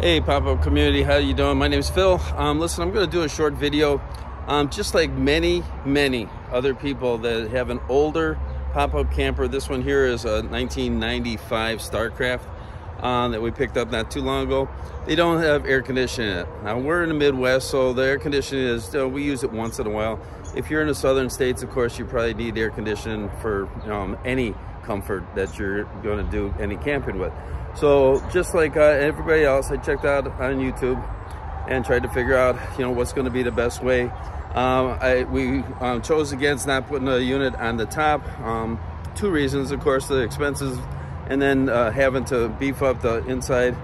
Hey pop-up community, how you doing? My name is Phil. Listen, I'm going to do a short video. Just like many other people that have an older pop-up camper. This one here is a 1995 Starcraft that we picked up not too long ago. They don't have air conditioning in it. Now we're in the Midwest, so the air conditioning is, we use it once in a while. If you're in the southern states, of course, you probably need air conditioning for any comfort that you're going to do any camping with. So just like everybody else, I checked out on YouTube and tried to figure out, what's going to be the best way. We chose against not putting a unit on the top. Two reasons, of course, the expenses, and then having to beef up the inside.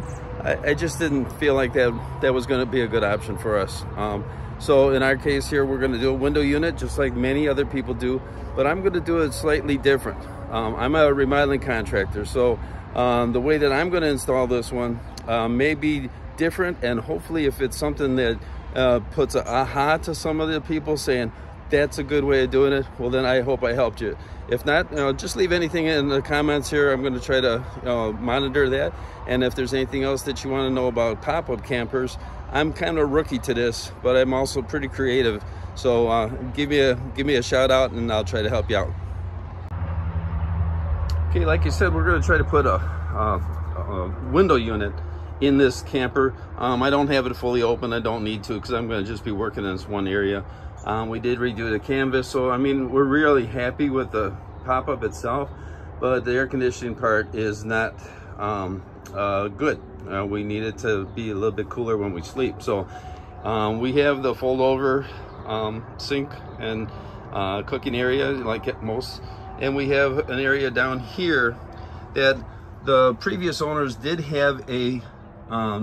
I just didn't feel like that was going to be a good option for us. So in our case here, we're going to do a window unit just like many other people do, but I'm going to do it slightly different. I'm a remodeling contractor, so the way that I'm going to install this one may be different, and hopefully if it's something that puts a aha to some of the people saying that's a good way of doing it, well then I hope I helped you. If not, just leave anything in the comments here. I'm going to try to monitor that, and if there's anything else that you want to know about pop-up campers, I'm kind of a rookie to this, but I'm also pretty creative, so give me a shout out and I'll try to help you out. Okay, like you said, we're going to try to put a window unit in this camper. I don't have it fully open. I don't need to, because I'm going to just be working in this one area. We did redo the canvas, so I mean, we're really happy with the pop-up itself, but the air conditioning part is not good. We need it to be a little bit cooler when we sleep. So we have the fold-over sink and cooking area like at most. And we have an area down here that the previous owners did have a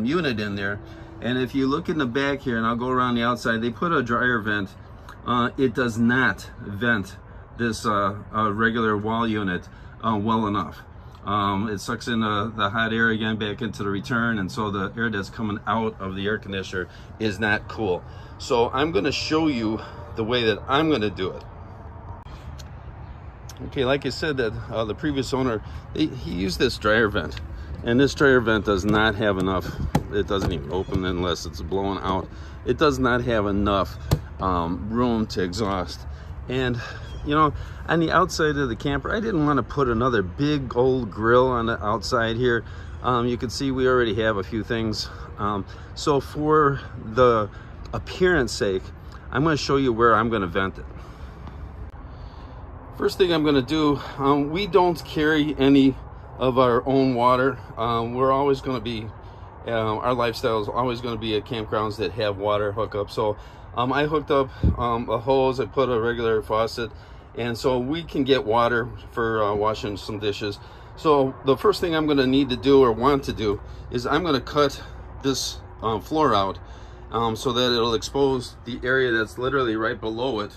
unit in there. And if you look in the back here, and I'll go around the outside, they put a dryer vent. It does not vent this regular wall unit well enough. It sucks in the hot air again back into the return, and so the air that's coming out of the air conditioner is not cool. So I'm going to show you the way that I'm going to do it. Okay, like I said, that the previous owner, he used this dryer vent, and this dryer vent does not have enough. It doesn't even open unless it's blowing out. It does not have enough room to exhaust. And on the outside of the camper, I didn't want to put another big old grill on the outside here. You can see we already have a few things. So for the appearance sake, I'm going to show you where I'm going to vent it. First thing I'm going to do, we don't carry any of our own water. We're always going to be, our lifestyle is always going to be at campgrounds that have water hookup. So I hooked up a hose, I put a regular faucet, and so we can get water for washing some dishes. So the first thing I'm going to need to do, or want to do, is I'm going to cut this floor out so that it'll expose the area that's literally right below it,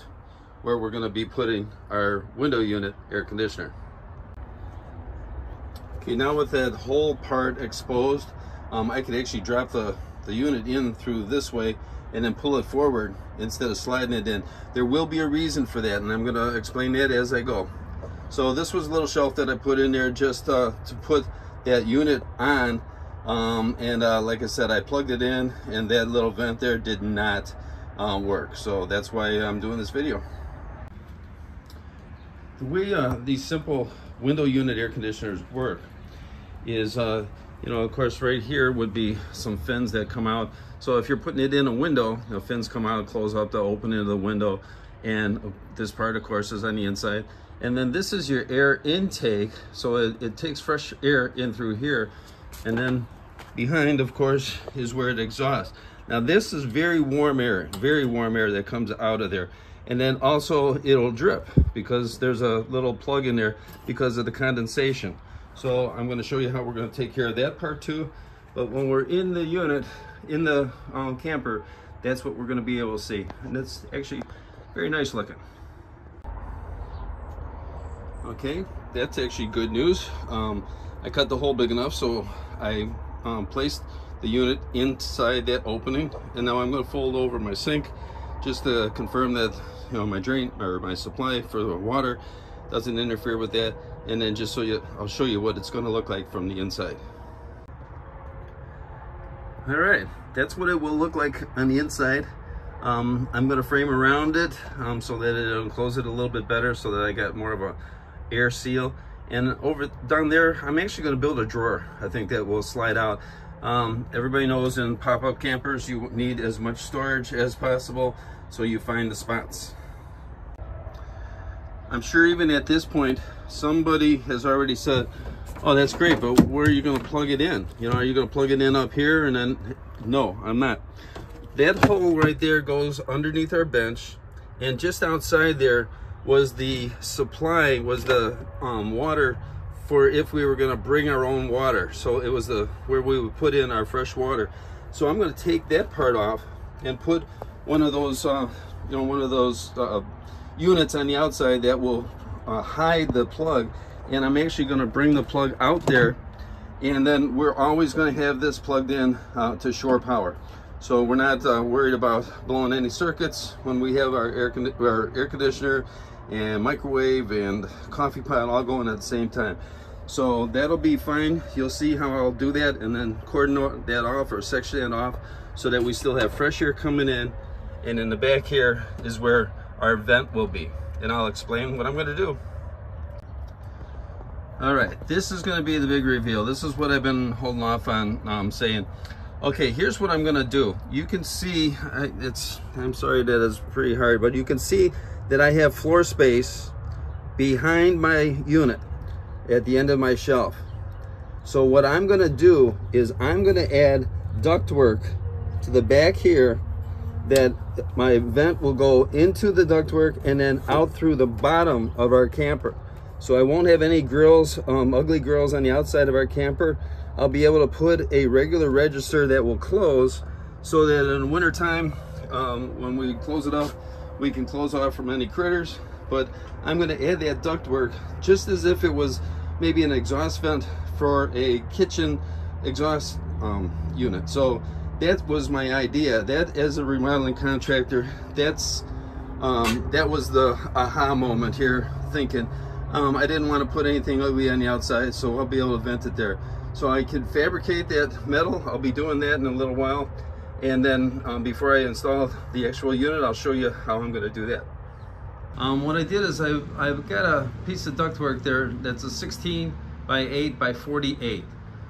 where we're going to be putting our window unit air conditioner. Okay, now with that whole part exposed, I could actually drop the unit in through this way and then pull it forward instead of sliding it in. There will be a reason for that, and I'm going to explain that as I go. So this was a little shelf that I put in there just to put that unit on, and like I said, I plugged it in, and that little vent there did not work. So that's why I'm doing this video. The way these simple window unit air conditioners work is, of course, right here would be some fins that come out. So if you're putting it in a window, the fins come out, close up the opening of the window, and this part, of course, is on the inside. And then this is your air intake, so it takes fresh air in through here, and then behind, of course, is where it exhausts. Now this is very warm air that comes out of there. And then also it'll drip because there's a little plug in there because of the condensation. So I'm going to show you how we're going to take care of that part too. But when we're in the unit, in the camper, that's what we're going to be able to see. And it's actually very nice looking. Okay, that's actually good news. I cut the hole big enough, so I placed the unit inside that opening. And now I'm going to fold over my sink just to confirm that my drain or my supply for the water doesn't interfere with that, and then just so I'll show you what it's going to look like from the inside. All right, that's what it will look like on the inside. I'm going to frame around it so that it'll enclose it a little bit better, so that I got more of a air seal. And over down there, I'm actually going to build a drawer. I think that will slide out. Everybody knows in pop-up campers you need as much storage as possible, so you find the spots. I'm sure even at this point somebody has already said, oh, that's great, but where are you going to plug it in? You know, are you going to plug it in up here? And then no, I'm not. That hole right there goes underneath our bench, and just outside there was the supply, was the water for if we were going to bring our own water. So it was the where we would put in our fresh water. So I'm going to take that part off and put one of those units on the outside that will hide the plug, and I'm actually going to bring the plug out there, and then we're always going to have this plugged in to shore power. So we're not worried about blowing any circuits when we have our air conditioner and microwave and coffee pot all going at the same time. So that'll be fine. You'll see how I'll do that, and then cordon that off or section that off so that we still have fresh air coming in. And in the back here is where our vent will be. And I'll explain what I'm going to do. All right, this is going to be the big reveal. This is what I've been holding off on saying. Okay, here's what I'm going to do. You can see, I'm sorry that it's pretty hard, but you can see that I have floor space behind my unit at the end of my shelf. So what I'm going to do is I'm going to add ductwork to the back here, that my vent will go into the ductwork and then out through the bottom of our camper. So I won't have any grills, ugly grills on the outside of our camper. I'll be able to put a regular register that will close, so that in the winter time, when we close it up, we can close off from any critters. But I'm going to add that ductwork just as if it was maybe an exhaust vent for a kitchen exhaust unit. So that was my idea. That, as a remodeling contractor, that was the aha moment here, thinking I didn't want to put anything ugly on the outside, so I'll be able to vent it there. So I can fabricate that metal. I'll be doing that in a little while, and then before I install the actual unit, I'll show you how I'm going to do that. What I did is I've got a piece of ductwork there that's a 16 by 8 by 48.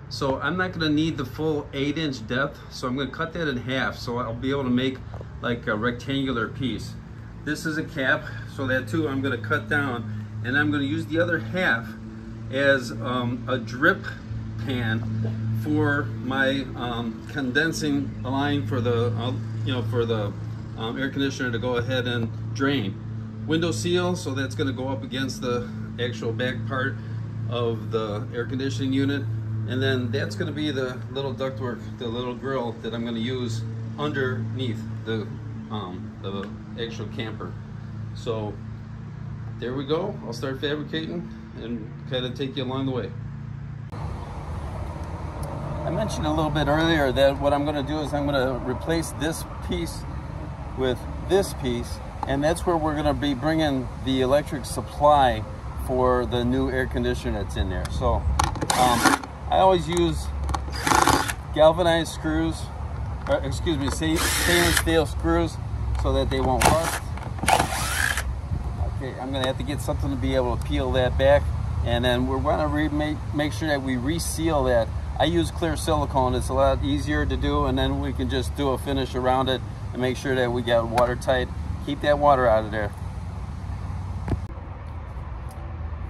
So I'm not going to need the full 8-inch depth, so I'm going to cut that in half, so I'll be able to make like a rectangular piece. This is a cap, so that too I'm going to cut down, and I'm going to use the other half as a drip pan for my condensing line for the air conditioner to go ahead and drain. Window seal, so that's going to go up against the actual back part of the air conditioning unit, and then that's going to be the little ductwork, the little grill that I'm going to use underneath the actual camper. So there we go. I'll start fabricating and kind of take you along the way. I mentioned a little bit earlier that what I'm going to do is I'm going to replace this piece with this piece, and that's where we're going to be bringing the electric supply for the new air conditioner that's in there. So I always use galvanized screws, or excuse me, stainless steel screws, so that they won't rust. Okay, I'm going to have to get something to be able to peel that back, and then we're going to make sure that we reseal that. I use clear silicone. It's a lot easier to do, and then we can just do a finish around it and make sure that we got watertight. Keep that water out of there.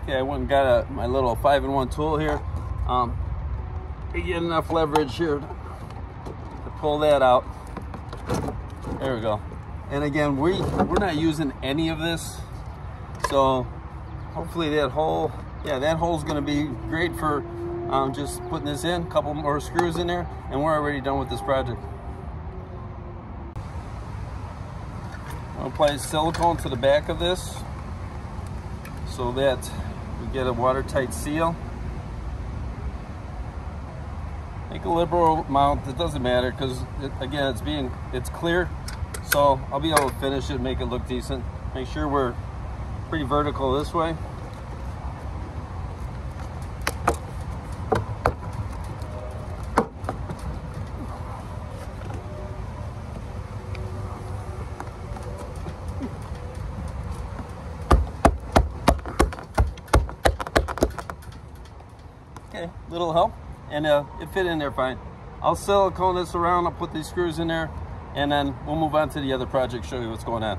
Okay, I went and got my little 5-in-1 tool here. You get enough leverage here to pull that out. There we go. And again, we're not using any of this, so hopefully that hole, yeah, that hole's going to be great for just putting this in. A couple more screws in there, and we're already done with this project. I'll apply silicone to the back of this so that we get a watertight seal. Make a liberal amount, it doesn't matter, because again, it's clear, so I'll be able to finish it, make it look decent. Make sure we're pretty vertical this way. little help, and it fit in there fine. I'll silicone this around, I'll put these screws in there, and then we'll move on to the other project, show you what's going on.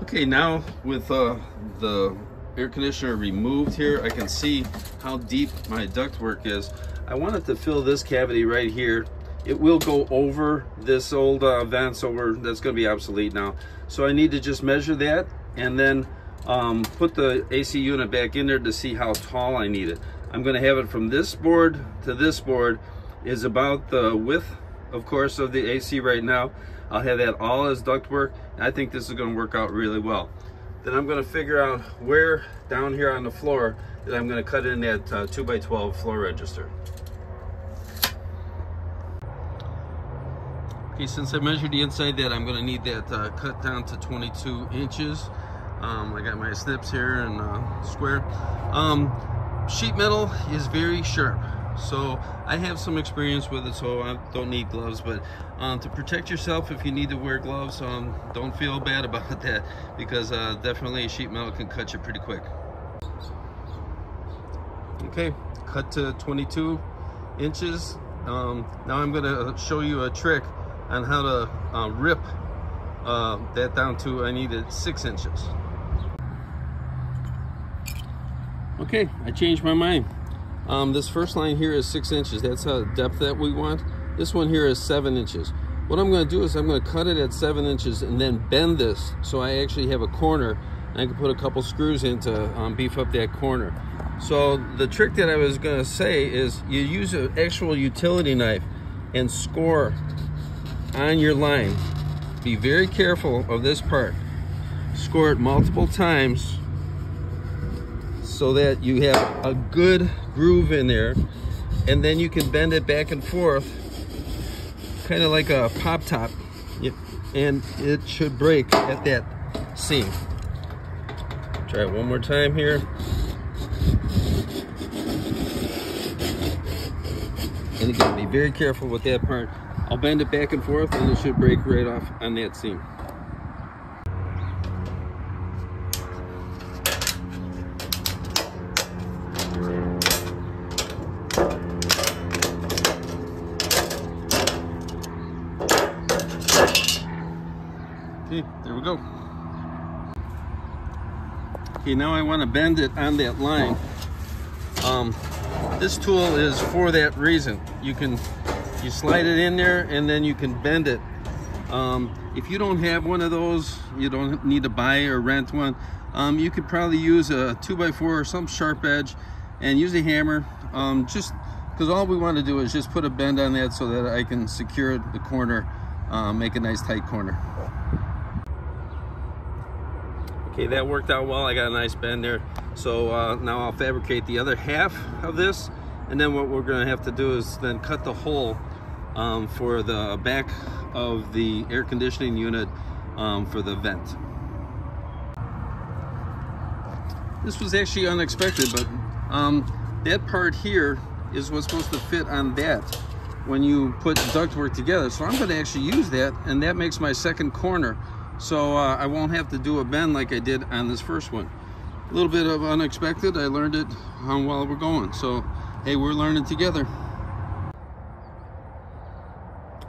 Okay, now with the air conditioner removed here, I can see how deep my ductwork is. I wanted to fill this cavity right here. It will go over this old vent, so that's going to be obsolete now. So I need to just measure that and then put the AC unit back in there to see how tall I need it. I'm going to have it from this board to this board is about the width, of course, of the AC right now. I'll have that all as ductwork. I think this is going to work out really well. Then I'm going to figure out where down here on the floor that I'm going to cut in that 2x12 floor register. Okay, since I measured the inside that, I'm going to need that cut down to 22 inches. I got my snips here and square. Sheet metal is very sharp, so I have some experience with it, so I don't need gloves, but to protect yourself, if you need to wear gloves, don't feel bad about that, because definitely sheet metal can cut you pretty quick. Okay, cut to 22 inches. Now I'm going to show you a trick on how to rip that down to, I needed 6 inches. Okay, I changed my mind. This first line here is 6 inches. That's the depth that we want. This one here is 7 inches. What I'm going to do is I'm going to cut it at 7 inches and then bend this so I actually have a corner, and I can put a couple screws in to beef up that corner. So the trick that I was going to say is you use an actual utility knife and score on your line. Be very careful of this part. Score it multiple times so that you have a good groove in there, and then you can bend it back and forth, kind of like a pop top, and it should break at that seam. Try it one more time here. And again, be very careful with that part. I'll bend it back and forth, and it should break right off on that seam. Okay, there we go. Okay, now I want to bend it on that line. This tool is for that reason. You slide it in there and then you can bend it. If you don't have one of those, you don't need to buy or rent one. You could probably use a 2x4 or some sharp edge and use a hammer, just because all we want to do is just put a bend on that so that I can secure the corner, make a nice tight corner. Okay, that worked out well. I got a nice bend there. So now I'll fabricate the other half of this, and then what we're going to have to do is then cut the hole for the back of the air conditioning unit for the vent. This was actually unexpected, but that part here is what's supposed to fit on that when you put ductwork together. So I'm going to actually use that, and that makes my second corner. So I won't have to do a bend like I did on this first one. A little bit of unexpected. I learned it while we're going. So, hey, we're learning together.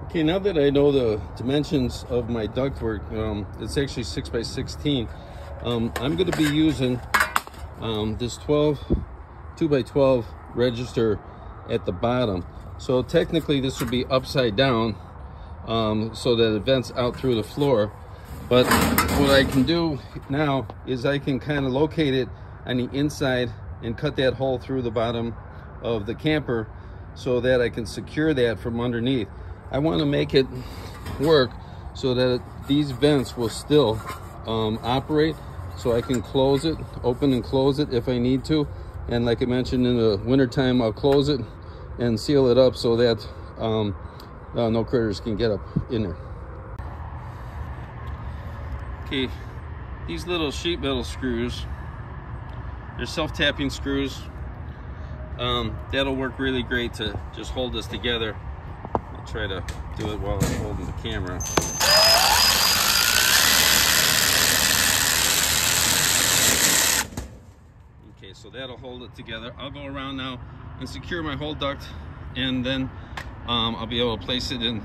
Okay, now that I know the dimensions of my ductwork, it's actually 6x16. I'm going to be using this 2x12 register at the bottom. So technically this would be upside down so that it vents out through the floor. But what I can do now is I can kind of locate it on the inside and cut that hole through the bottom of the camper so that I can secure that from underneath. I want to make it work so that these vents will still operate, so I can close it, open and close it if I need to. And like I mentioned, in the wintertime, I'll close it and seal it up so that no critters can get up in there. Okay, these little sheet metal screws, they're self-tapping screws. That'll work really great to just hold this together. I'll try to do it while I'm holding the camera. Okay, so that'll hold it together. I'll go around now and secure my whole duct, and then I'll be able to place it in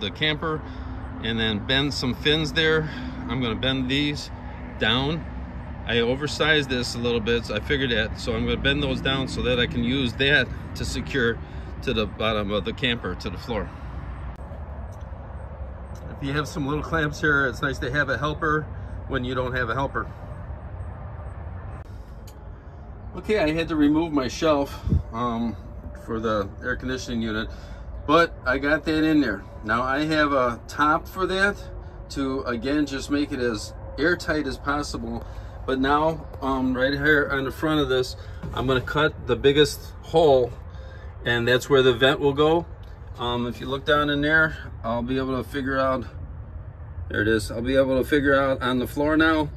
the camper and then bend some fins there. I'm going to bend these down. I oversized this a little bit, so I figured that, so I'm going to bend those down so that I can use that to secure to the bottom of the camper, to the floor. If you have some little clamps here, it's nice to have a helper when you don't have a helper. Okay, I had to remove my shelf for the air conditioning unit, but I got that in there. Now I have a top for that to, again, just make it as airtight as possible. But now, right here on the front of this, I'm gonna cut the biggest hole, and that's where the vent will go. If you look down in there, I'll be able to figure out, there it is, I'll be able to figure out on the floor now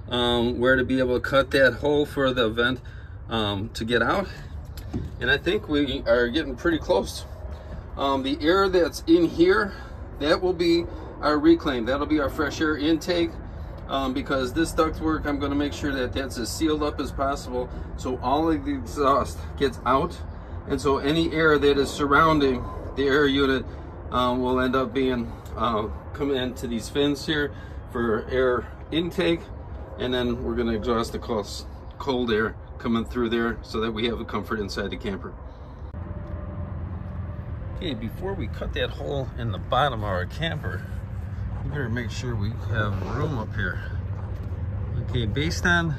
where to be able to cut that hole for the vent to get out. And I think we are getting pretty close. The air that's in here, that will be our reclaim. That'll be our fresh air intake. Because this ductwork, I'm going to make sure that that's as sealed up as possible, so all of the exhaust gets out, and so any air that is surrounding the air unit will end up being coming into these fins here for air intake, and then we're going to exhaust the cold air coming through there so that we have the comfort inside the camper. Okay, before we cut that hole in the bottom of our camper, we better make sure we have room up here. Okay, based on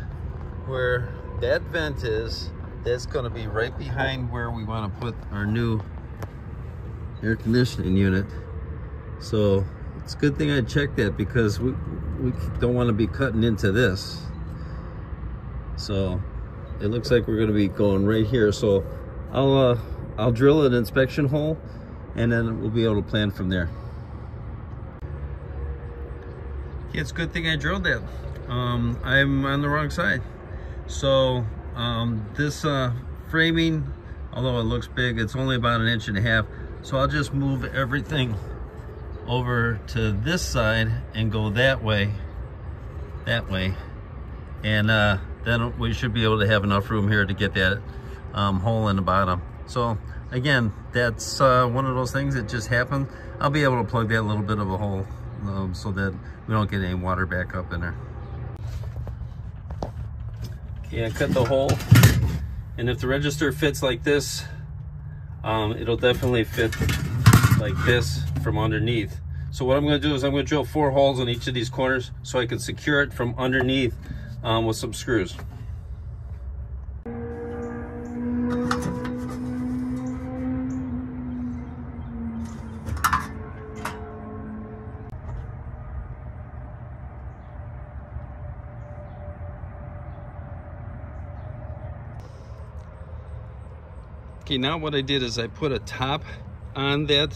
where that vent is, that's going to be right behind where we want to put our new air conditioning unit. So it's a good thing I checked that, because we don't want to be cutting into this. So it looks like we're going to be going right here. So I'll drill an inspection hole, and then we'll be able to plan from there. It's a good thing I drilled that. I'm on the wrong side. So this framing, although it looks big, it's only about 1.5 inches. So I'll just move everything over to this side and go that way, and then we should be able to have enough room here to get that hole in the bottom. So again, that's one of those things that just happened. I'll be able to plug that little bit of a hole so that we don't get any water back up in there. Okay, I cut the hole, and if the register fits like this, it'll definitely fit like this from underneath. So what I'm going to do is I'm going to drill 4 holes in each of these corners so I can secure it from underneath with some screws. Okay, now what I did is I put a top on that,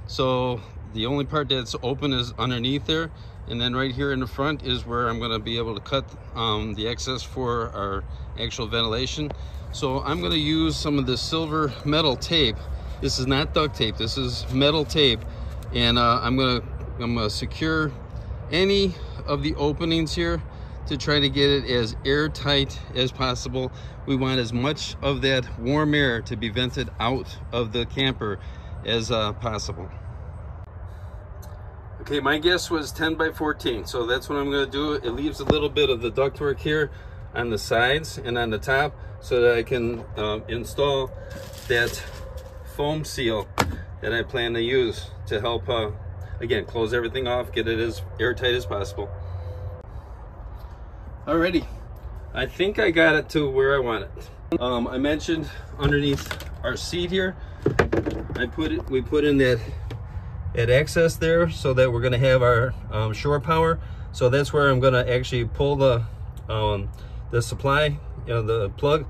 so the only part that's open is underneath there, and then right here in the front is where I'm going to be able to cut the excess for our actual ventilation. So I'm going to use some of this silver metal tape. This is not duct tape, this is metal tape, and I'm gonna secure any of the openings here to try to get it as airtight as possible. We want as much of that warm air to be vented out of the camper as possible. Okay, my guess was 10 by 14, so that's what I'm going to do. It leaves a little bit of the ductwork here on the sides and on the top so that I can install that foam seal that I plan to use to help, again, close everything off, get it as airtight as possible. Alrighty, I think I got it to where I want it. I mentioned underneath our seat here, we put in that access there so that we're going to have our shore power. So that's where I'm going to actually pull the supply, the plug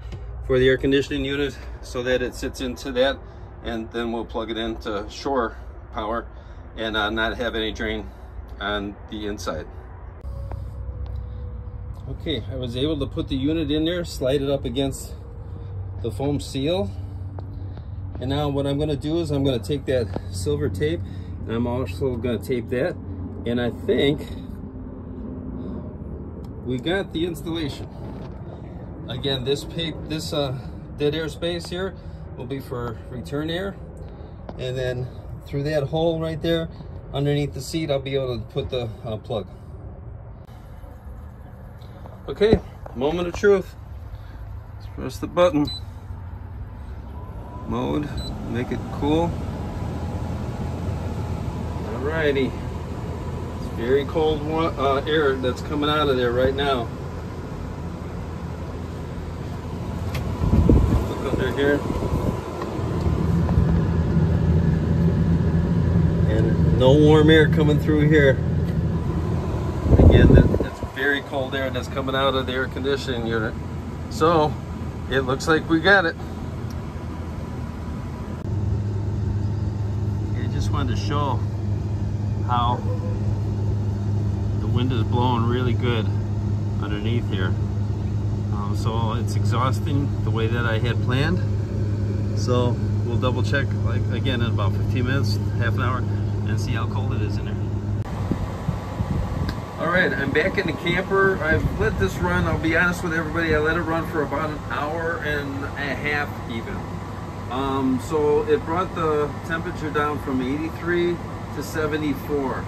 for the air conditioning unit, so that it sits into that, and then we'll plug it into shore power and not have any drain on the inside. Okay, I was able to put the unit in there, slide it up against the foam seal, and now what I'm going to do is I'm going to take that silver tape, and I'm also going to tape that, and I think we got the installation. Again, this dead air space here will be for return air, and then through that hole right there underneath the seat, I'll be able to put the plug. Okay, moment of truth. Let's press the button. Mode, make it cool. Alrighty. It's very cold air that's coming out of there right now. Look under here. And no warm air coming through here. Again, it's very cold air that's coming out of the air conditioning unit. So, it looks like we got it. I just wanted to show how the wind is blowing really good underneath here. So it's exhausting the way that I had planned. So we'll double check, like, again, in about 15 minutes, half an hour, and see how cold it is in there. All right, I'm back in the camper. I've let this run, I'll be honest with everybody, I let it run for about an hour and a half even. So it brought the temperature down from 83 to 74.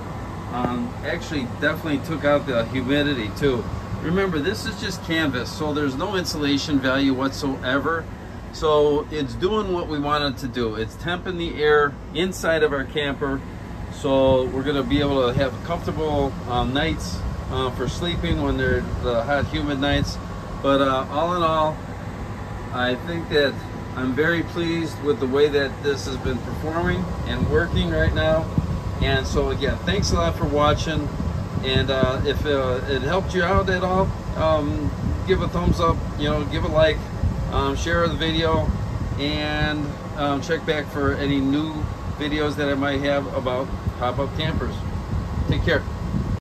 Actually definitely took out the humidity too. Remember, this is just canvas, so there's no insulation value whatsoever. So it's doing what we want it to do. It's temping the air inside of our camper. So we're gonna be able to have comfortable nights for sleeping when they're the hot, humid nights. But all in all, I think that I'm very pleased with the way that this has been performing and working right now. And so again, thanks a lot for watching. And if it helped you out at all, give a thumbs up, give a like, share the video, and check back for any new videos that I might have about pop-up campers. Take care.